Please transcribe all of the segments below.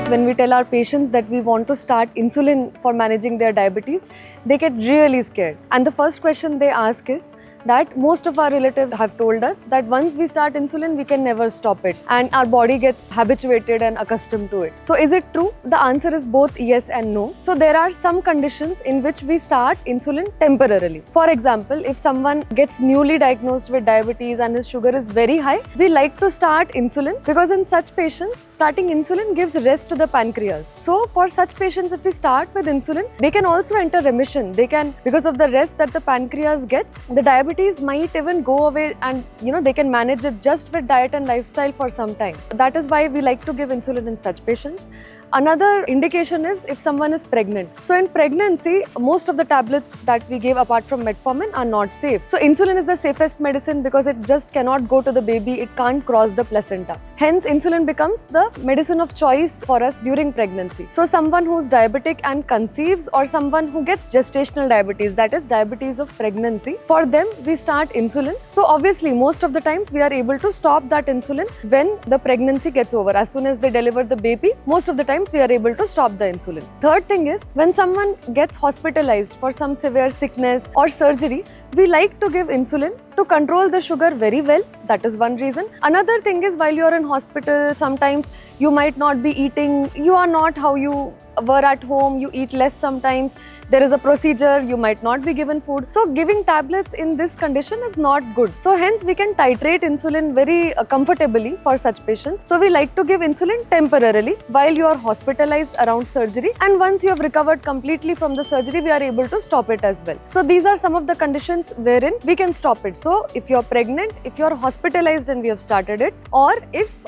When we tell our patients that we want to start insulin for managing their diabetes, they get really scared. And the first question they ask is that most of our relatives have told us that once we start insulin, we can never stop it. And our body gets habituated and accustomed to it. So is it true? The answer is both yes and no. So there are some conditions in which we start insulin temporarily. For example, if someone gets newly diagnosed with diabetes and his sugar is very high, we like to start insulin because in such patients, starting insulin gives rest to the pancreas. So for such patients, if we start with insulin, they can also enter remission. They can, because of the rest that the pancreas gets, the diabetes might even go away, and they can manage it just with diet and lifestyle for some time. That is why we like to give insulin in such patients. Another indication is if someone is pregnant. So in pregnancy, most of the tablets that we give apart from metformin are not safe. So insulin is the safest medicine because it just cannot go to the baby, it can't cross the placenta. Hence, insulin becomes the medicine of choice for us during pregnancy. So someone who's diabetic and conceives, or someone who gets gestational diabetes, that is diabetes of pregnancy, for them we start insulin. So obviously most of the times we are able to stop that insulin when the pregnancy gets over. As soon as they deliver the baby, most of the time we are able to stop the insulin. Third thing is, when someone gets hospitalized for some severe sickness or surgery, we like to give insulin to control the sugar very well. That is one reason. Another thing is, while you are in hospital, sometimes you might not be eating, you are not how you were at home, you eat less sometimes, there is a procedure, you might not be given food. So giving tablets in this condition is not good. So hence we can titrate insulin very comfortably for such patients. So we like to give insulin temporarily while you are hospitalized around surgery, and once you have recovered completely from the surgery, we are able to stop it as well. So these are some of the conditions wherein we can stop it. So if you are pregnant, if you are hospitalized and we have started it, or if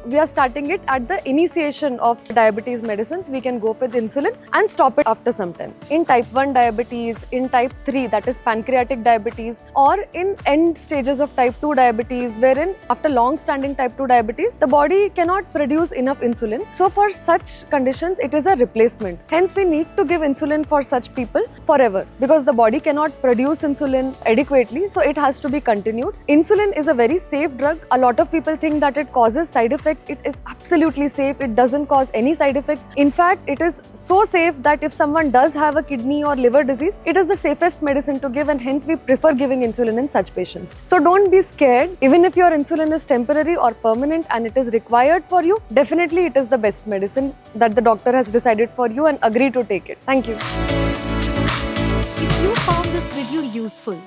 we are starting it at the initiation of diabetes medicines, we can go with insulin and stop it after some time. In type 1 diabetes, in type 3, that is pancreatic diabetes, or in end stages of type 2 diabetes, wherein after long-standing type 2 diabetes, the body cannot produce enough insulin. So for such conditions, it is a replacement. Hence, we need to give insulin for such people forever because the body cannot produce insulin adequately, so it has to be continued. Insulin is a very safe drug. A lot of people think that it causes side effects. It is absolutely safe. It doesn't cause any side effects. In fact, it is so safe that if someone does have a kidney or liver disease, it is the safest medicine to give, and hence we prefer giving insulin in such patients. So don't be scared. Even if your insulin is temporary or permanent and it is required for you, definitely it is the best medicine that the doctor has decided for you and agree to take it. Thank you. If you found this video useful,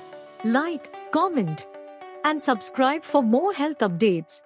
like, comment, and subscribe for more health updates.